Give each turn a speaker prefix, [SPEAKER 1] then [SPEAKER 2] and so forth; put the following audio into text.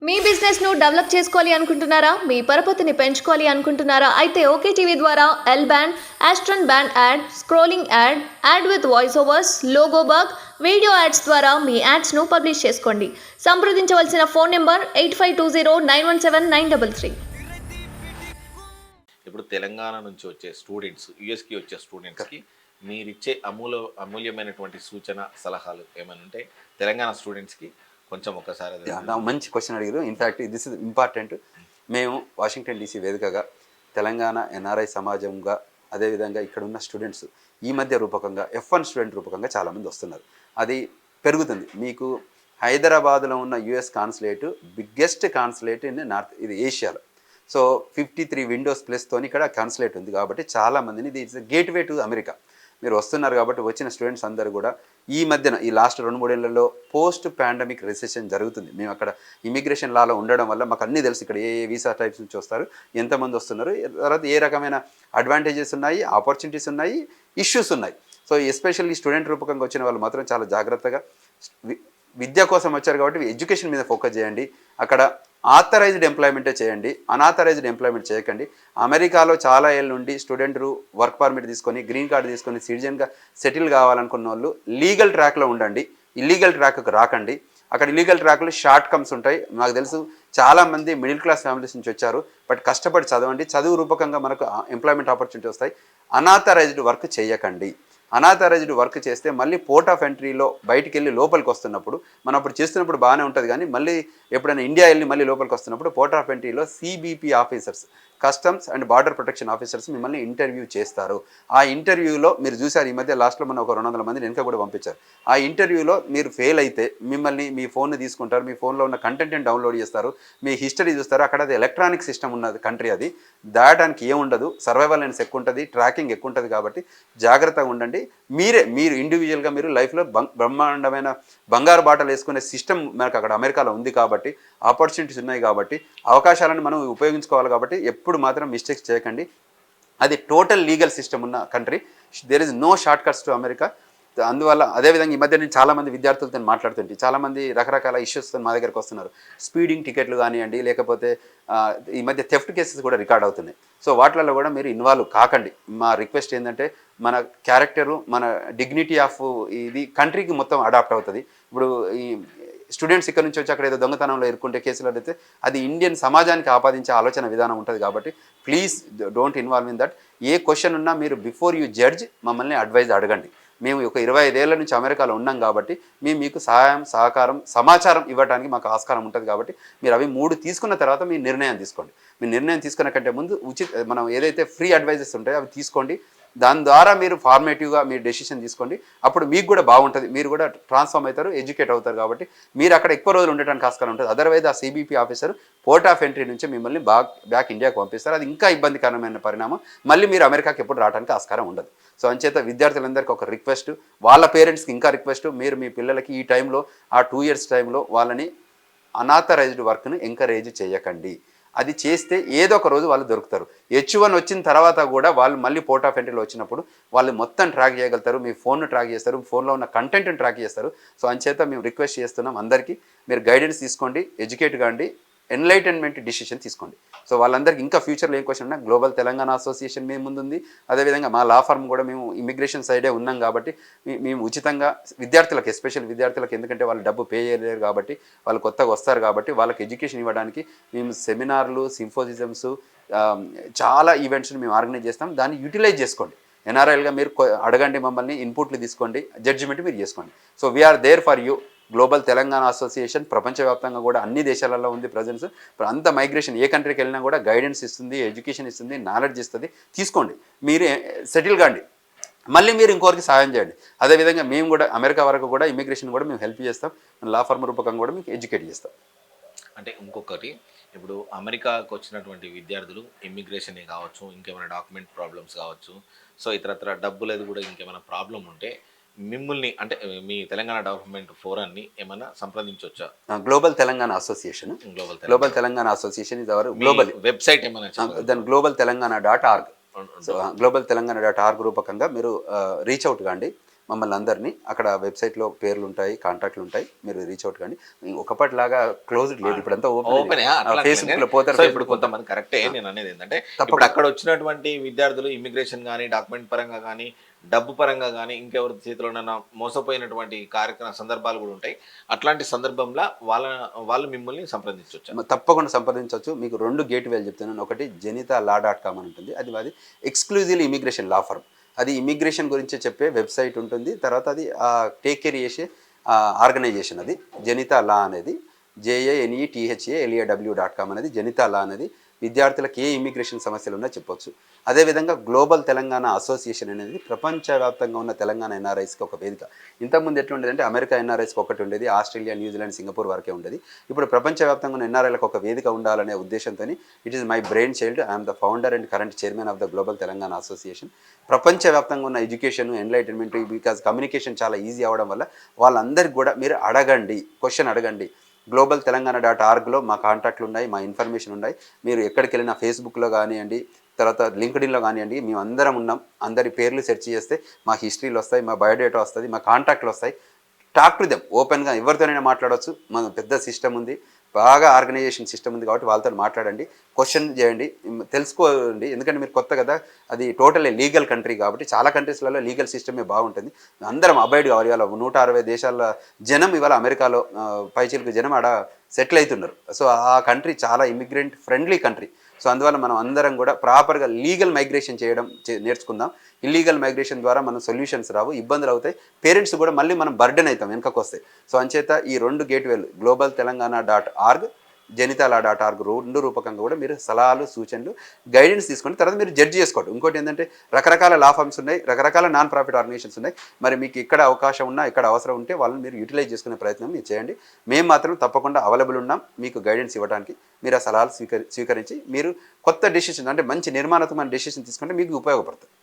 [SPEAKER 1] మీ business ను develop చేసుకోవాలి అనుకుంటున్నారా? మీ పరపతిని పెంచుకోవాలి అనుకుంటున్నారా? అయితే ఓకే టీవీ ద్వారా L band, aston band ad, scrolling ad, ad with voice overs, logo bug, video ads ద్వారా మీ యాడ్స్ ను పబ్లిష్ చేసుకోండి. సంప్రదించవలసిన ఫోన్ నెంబర్ 8520917933.
[SPEAKER 2] ఇప్పుడు తెలంగాణ నుంచి వచ్చే స్టూడెంట్స్, యుఎస్కి వచ్చే స్టూడెంట్స్కి మీరిచ్చే అమూల్యమైనటువంటి సూచన సలహాలు ఏమైనా ఉంటే తెలంగాణ స్టూడెంట్స్కి కొంచెం ఒకసారి
[SPEAKER 3] మంచి క్వశ్చన్ అడిగారు. In fact this is important. మేము వాషింగ్టన్ డీసీ వేదికగా తెలంగాణ ఎన్ఆర్ఐ సమాజంగా అదేవిధంగా ఇక్కడ ఉన్న స్టూడెంట్స్ ఈ మధ్య రూపకంగా F1 స్టూడెంట్ రూపకంగా చాలామంది వస్తున్నారు. అది పెరుగుతుంది. మీకు హైదరాబాద్లో ఉన్న US consulate biggest consulate in north, ఇది ఏషియాలో. సో 53 విండోస్ ప్లస్తోని ఇక్కడ కాన్సులేట్ ఉంది కాబట్టి చాలామందిని ఇది ఇట్స్ గేట్వే టు అమెరికా. మీరు వస్తున్నారు కాబట్టి వచ్చిన స్టూడెంట్స్ అందరూ కూడా ఈ మధ్యన ఈ లాస్ట్ 2-3 ఏళ్లలో పోస్ట్ పాండమిక్ రిసెషన్ జరుగుతుంది. మేము అక్కడ ఇమిగ్రేషన్ లాలో ఉండడం వల్ల మాకు అన్నీ తెలుసు ఇక్కడ ఏ వీసా టైప్స్ నుంచి వస్తారు, ఎంతమంది వస్తున్నారు, తర్వాత ఏ రకమైన అడ్వాంటేజెస్ ఉన్నాయి, ఆపర్చునిటీస్ ఉన్నాయి, ఇష్యూస్ ఉన్నాయి. సో ఎస్పెషల్లీ స్టూడెంట్ రూపకంగా వచ్చిన వాళ్ళు మాత్రం చాలా జాగ్రత్తగా విద్య కోసం వచ్చారు కాబట్టి ఎడ్యుకేషన్ మీద ఫోకస్ చేయండి. అక్కడ ఆథరైజ్డ్ ఎంప్లాయ్మెంటే చేయండి, అనాథరైజ్డ్ ఎంప్లాయ్మెంట్ చేయకండి. అమెరికాలో చాలా ఏళ్ళ నుండి స్టూడెంట్లు వర్క్ పర్మిట్ తీసుకొని గ్రీన్ కార్డు తీసుకొని సిటిజన్గా సెటిల్ కావాలనుకున్న వాళ్ళు లీగల్ ట్రాక్లో ఉండండి, ఇల్లీగల్ ట్రాక్కి రాకండి. అక్కడ ఇల్లీగల్ ట్రాక్లు షార్ట్ కమ్స్ ఉంటాయి. నాకు తెలుసు చాలామంది మిడిల్ క్లాస్ ఫ్యామిలీస్ నుంచి వచ్చారు, బట్ కష్టపడి చదవండి, చదువు రూపకంగా మనకు ఎంప్లాయ్మెంట్ ఆపర్చునిటీ వస్తాయి. అనాథరైజ్డ్ వర్క్ చేయకండి. అనాథరైజ్డ్ వర్క్ చేస్తే మళ్ళీ పోర్ట్ ఆఫ్ ఎంట్రీలో బయటికి వెళ్ళి లోపలికి వస్తున్నప్పుడు మనం అప్పుడు చేస్తున్నప్పుడు బాగానే ఉంటుంది, కానీ మళ్ళీ ఎప్పుడైనా ఇండియా వెళ్ళి మళ్ళీ లోపలికి వస్తున్నప్పుడు పోర్ట్ ఆఫ్ ఎంట్రీలో CBP officers, customs and border protection officers మిమ్మల్ని ఇంటర్వ్యూ చేస్తారు. ఆ ఇంటర్వ్యూలో మీరు చూసారు ఈ మధ్య లాస్ట్లో మనం ఒక 200 మందిని వెనక కూడా పంపించారు. ఆ ఇంటర్వ్యూలో మీరు ఫెయిల్ అయితే మిమ్మల్ని మీ ఫోన్ని తీసుకుంటారు, మీ ఫోన్లో ఉన్న కంటెంట్ని డౌన్లోడ్ చేస్తారు, మీ హిస్టరీ చూస్తారు. అక్కడ అది ఎలక్ట్రానిక్ సిస్టమ్ ఉన్నది కంట్రీ, అది దాటానికి ఏముండదు, సర్వైవల్ లైన్స్ ఎక్కువ ఉంటుంది, ట్రాకింగ్ ఎక్కువ ఉంటుంది. కాబట్టి జాగ్రత్తగా ఉండండి. మీరు ఇండివిజువల్గా మీరు లైఫ్లో బ్రహ్మాండమైన బంగారు బాటలు వేసుకునే సిస్టమ్ మనకు అక్కడ అమెరికాలో ఉంది కాబట్టి ఆపర్చునిటీస్ ఉన్నాయి కాబట్టి అవకాశాలను మనం ఉపయోగించుకోవాలి. కాబట్టి ఎప్పుడు మాత్రం మిస్టేక్స్ చేయకండి. అది టోటల్ లీగల్ సిస్టమ్ ఉన్న country. There is no short cuts to America. అందువల్ల అదేవిధంగా ఈ మధ్య నేను చాలామంది విద్యార్థులతో మాట్లాడుతుంటే చాలామంది రకరకాల ఇష్యూస్తో మా దగ్గరికి వస్తున్నారు. స్పీడింగ్ టికెట్లు కానివ్వండి, లేకపోతే ఈ మధ్య థెఫ్ట్ కేసెస్ కూడా రికార్డ్ అవుతున్నాయి. సో వాటిలలో కూడా మీరు ఇన్వాల్వ్ కాకండి. మా రిక్వెస్ట్ ఏంటంటే మన క్యారెక్టరు, మన డిగ్నిటీ ఆఫ్ ఇది కంట్రీకి మొత్తం అడాప్ట్ అవుతుంది. ఇప్పుడు ఈ స్టూడెంట్స్ ఇక్కడ నుంచి వచ్చి అక్కడ ఏదో దొంగతనంలో ఇరుక్కుంటే కేసులు అయితే అది ఇండియన్ సమాజానికి ఆపాదించే ఆలోచన విధానం ఉంటుంది. కాబట్టి please don't involve in that. A question ఉన్నా మీరు బిఫోర్ యూ జడ్జ్ మమ్మల్ని అడ్వైజ్ అడగండి. మేము ఒక 25 ఏళ్ల నుంచి అమెరికాలో ఉన్నాం కాబట్టి మేము మీకు సహాయం, సహకారం, సమాచారం ఇవ్వడానికి మాకు ఆస్కారం ఉంటుంది. కాబట్టి మీరు అవి 3 తీసుకున్న తర్వాత మీ నిర్ణయం తీసుకోండి. మీ నిర్ణయం తీసుకున్న కంటే ముందు మనం ఏదైతే ఫ్రీ అడ్వైజెస్ ఉంటాయో అవి తీసుకోండి. దాని ద్వారా మీరు ఫార్మేటివ్గా మీరు డెసిషన్ తీసుకోండి. అప్పుడు మీకు కూడా బాగుంటుంది, మీరు కూడా ట్రాన్స్ఫార్మ్ అవుతారు, ఎడ్యుకేట్ అవుతారు. కాబట్టి మీరు అక్కడ ఎక్కువ రోజులు ఉండటానికి ఆస్కారం ఉంటుంది. అదర్వైజ్ ఆ CBP officer port of entry నుంచి మిమ్మల్ని బ్యాక్ ఇండియాకి పంపిస్తారు. అది ఇంకా ఇబ్బందికరమైన పరిణామం. మళ్ళీ మీరు అమెరికాకి ఎప్పుడు రావడానికి ఆస్కారం ఉండదు. సో అంచేత విద్యార్థులందరికీ ఒక రిక్వెస్ట్, వాళ్ళ పేరెంట్స్కి ఇంకా రిక్వెస్ట్, మీరు మీ పిల్లలకి ఈ టైంలో ఆ 2 ఇయర్స్ టైంలో వాళ్ళని అనాథరైజ్డ్ వర్క్ను ఎంకరేజ్ చేయకండి. అది చేస్తే ఏదో ఒక రోజు వాళ్ళు దొరుకుతారు. H1 వచ్చిన తర్వాత కూడా వాళ్ళు మళ్ళీ పోర్ట్ ఆఫ్ ఎంట్రీలో వచ్చినప్పుడు వాళ్ళు మొత్తం ట్రాక్ చేయగలుగుతారు, మీ ఫోన్ను ట్రాక్ చేస్తారు, ఫోన్లో ఉన్న కంటెంట్ని ట్రాక్ చేస్తారు. సో అంచేత మేము రిక్వెస్ట్ చేస్తున్నాం అందరికీ, మీరు గైడెన్స్ తీసుకోండి, ఎడ్యుకేట్ కాండి, ఎన్లైటన్మెంట్ డిసిషన్ తీసుకోండి. సో వాళ్ళందరికీ ఇంకా ఫ్యూచర్లో ఏం క్వశ్చన్ ఉన్నా గ్లోబల్ తెలంగాణ అసోసియేషన్ మేము ముందుంది. అదేవిధంగా మా లా ఫర్మ్ కూడా మేము ఇమిగ్రేషన్ సైడే ఉన్నాం కాబట్టి మేము ఉచితంగా విద్యార్థులకు, ఎస్పెషల్ విద్యార్థులకు, ఎందుకంటే వాళ్ళు డబ్బు పే చేయలేరు కాబట్టి, వాళ్ళు కొత్తగా వస్తారు కాబట్టి వాళ్ళకి ఎడ్యుకేషన్ ఇవ్వడానికి మేము సెమినార్లు, సింపోజిజమ్స్, చాలా ఈవెంట్స్ని మేము ఆర్గనైజ్ చేస్తాం. దాన్ని యూటిలైజ్ చేసుకోండి. ఎన్ఆర్ఐలుగా మీరు అడగండి, మమ్మల్ని ఇన్పుట్లు తీసుకోండి, జడ్జిమెంట్ మీరు చేసుకోండి. So we are there for you. Global Telangana association ప్రపంచవ్యాప్తంగా కూడా అన్ని దేశాలలో ఉంది ప్రజెన్స్. అంత మైగ్రేషన్ ఏ కంట్రీకి వెళ్ళినా కూడా గైడెన్స్ ఇస్తుంది, ఎడ్యుకేషన్ ఇస్తుంది, నాలెడ్జ్ ఇస్తుంది. తీసుకోండి, మీరు సెటిల్ కాండి, మళ్ళీ మీరు ఇంకొకరికి సహాయం చేయండి. అదేవిధంగా మేము కూడా అమెరికా వరకు కూడా ఇమిగ్రేషన్ కూడా మేము హెల్ప్ చేస్తాం, లా ఫర్మ్ రూపకంగా కూడా మీకు ఎడ్యుకేట్ చేస్తాం.
[SPEAKER 2] అంటే ఇంకొకటి, ఇప్పుడు అమెరికాకు వచ్చినటువంటి విద్యార్థులు ఇమ్మిగ్రేషన్ కావచ్చు, ఇంకేమైనా డాక్యుమెంట్ ప్రాబ్లమ్స్ కావచ్చు, సో ఇతరత్ర డబ్బులేదు కూడా ఇంకేమైనా ప్రాబ్లం ఉంటే మిమ్మల్ని అంటే మీ తెలంగాణ డెవలప్మెంట్ ఫోరాన్ని ఏమైనా సంప్రదించవచ్చా?
[SPEAKER 3] Global Telangana association, global Telangana association is our global
[SPEAKER 2] website ఏమైనా
[SPEAKER 3] దాని globaltelangana.org. సో globaltelangana.org రూపకంగా మీరు రీచ్ అవుట్ కాండి. మమ్మల్ని అందరినీ అక్కడ వెబ్సైట్లో పేర్లు ఉంటాయి, కాంటాక్ట్లు ఉంటాయి, మీరు రీచ్ అవుట్ కానీ. ఒకప్పటిలాగా క్లోజ్డ్ లేదు, ఇప్పుడంతా
[SPEAKER 2] ఓపెన్
[SPEAKER 3] ఫేస్బుక్లో పోతారు.
[SPEAKER 2] సో ఇప్పుడు కొంతమంది కరెక్టే. నేను అనేది ఏంటంటే ఇప్పుడు అక్కడ వచ్చినటువంటి విద్యార్థులు ఇమిగ్రేషన్ కానీ డాక్యుమెంట్ పరంగా కానీ డబ్బు పరంగా కానీ ఇంకెవరి చేతిలోనైనా మోసపోయినటువంటి కార్యక్రమ సందర్భాలు కూడా ఉంటాయి. అట్లాంటి సందర్భంలో వాళ్ళు మిమ్మల్ని సంప్రదించవచ్చు.
[SPEAKER 3] తప్పకుండా సంప్రదించవచ్చు. మీకు 2 గేట్వేలు చెప్తున్నాను. ఒకటి JenitaLaw.com అని ఉంటుంది, అది ఎక్స్క్లూజివ్లీ ఇమిగ్రేషన్ లా ఫర్మ్. అది ఇమిగ్రేషన్ గురించి చెప్పే వెబ్సైట్ ఉంటుంది. తర్వాత అది టేక్ కేర్ చేసే ఆర్గనైజేషన్ అది జెనితా లా అనేది. JANETHALAW.com అనేది జెనితా లా అనేది. విద్యార్థులకు ఏ ఇమిగ్రేషన్ సమస్యలు ఉన్నా చెప్పొచ్చు. అదేవిధంగా గ్లోబల్ తెలంగాణ అసోసియేషన్ అనేది ప్రపంచవ్యాప్తంగా ఉన్న తెలంగాణ ఎన్ఆర్ఐస్కి ఒక వేదిక. ఇంతకుముందు ఎట్లా ఉండేది అంటే అమెరికా ఎన్ఆర్ఐస్కి ఒకటి ఉండేది, ఆస్ట్రేలియా, న్యూజిలాండ్, సింగపూర్ వరకే ఉండేది. ఇప్పుడు ప్రపంచవ్యాప్తంగా ఉన్న ఎన్ఆర్ఐలకు ఒక వేదిక ఉండాలనే ఉద్దేశంతో it is my brain child. I'm the founder and current chairman of the global Telangana association. ప్రపంచవ్యాప్తంగా ఉన్న ఎడ్యుకేషన్, ఎన్లైటన్మెంట్, బికాజ్ కమ్యూనికేషన్ చాలా ఈజీ అవ్వడం వల్ల వాళ్ళందరికీ కూడా మీరు అడగండి, క్వశ్చన్ అడగండి. గ్లోబల్ తెలంగాణ.orgలో మా కాంటాక్ట్లు ఉన్నాయి, మా ఇన్ఫర్మేషన్ ఉన్నాయి. మీరు ఎక్కడికి వెళ్ళినా ఫేస్బుక్లో కానివ్వండి, తర్వాత లింక్డ్ఇన్లో కానివ్వండి, మేము అందరం ఉన్నాం. అందరి పేర్లు సెర్చ్ చేస్తే మా హిస్టరీలు వస్తాయి, మా బయోడేటా వస్తుంది, మా కాంటాక్ట్లు వస్తాయి. టాక్ టు దెమ్, ఓపెన్గా ఎవరితోనైనా మాట్లాడవచ్చు. మన పెద్ద సిస్టమ్ ఉంది, బాగా ఆర్గనైజేషన్ సిస్టమ్ ఉంది కాబట్టి వాళ్ళతో మాట్లాడండి, క్వశ్చన్ చేయండి, తెలుసుకోండి. ఎందుకంటే మీరు కొత్త కదా, అది టోటలీ లీగల్ కంట్రీ కాబట్టి చాలా కంట్రీస్లలో లీగల్ సిస్టమే బాగుంటుంది. అందరం అబాయిడ్ కావాలి. ఇవాళ 160 దేశాల జనం ఇవాళ అమెరికాలో పైచిలకు జనం ఆడ సెటిల్ అవుతున్నారు. సో ఆ కంట్రీ చాలా ఇమిగ్రెంట్ ఫ్రెండ్లీ కంట్రీ. సో అందువల్ల మనం అందరం కూడా ప్రాపర్గా లీగల్ మైగ్రేషన్ చేయడం నేర్చుకుందాం. ఇల్లీగల్ మైగ్రేషన్ ద్వారా మనం సొల్యూషన్స్ రావు, ఇబ్బందులు అవుతాయి. పేరెంట్స్ కూడా మళ్ళీ మనం బర్డెన్ అవుతాం వెనకకు వస్తాయి. సో అంచేత ఈ 2 గేట్వేలు గ్లోబల్ తెలంగాణ.org, JenitaLaw.org 2 రూపకంగా కూడా మీరు సలహాలు, సూచనలు, గైడెన్స్ తీసుకోండి. తర్వాత మీరు జడ్జ్ చేసుకోండి. ఇంకోటి ఏంటంటే రకరకాల లా ఫర్మ్స్ ఉన్నాయి, రకరకాల నాన్ ప్రాఫిట్ ఆర్గనైజేషన్స్ ఉన్నాయి. మరి మీకు ఇక్కడ అవకాశం ఉన్నా, ఇక్కడ అవసరం ఉంటే వాళ్ళని మీరు యూటిలైజ్ చేసుకునే ప్రయత్నం మీరు చేయండి. మేము మాత్రం తప్పకుండా అవైలబుల్ ఉన్నాం మీకు గైడెన్స్ ఇవ్వడానికి. మీరు ఆ సలహాలు స్వీకరించి మీరు కొత్త డెసిషన్ అంటే మంచి నిర్మాణాత్మకమైన డెసిషన్ తీసుకుంటే మీకు ఉపయోగపడుతుంది.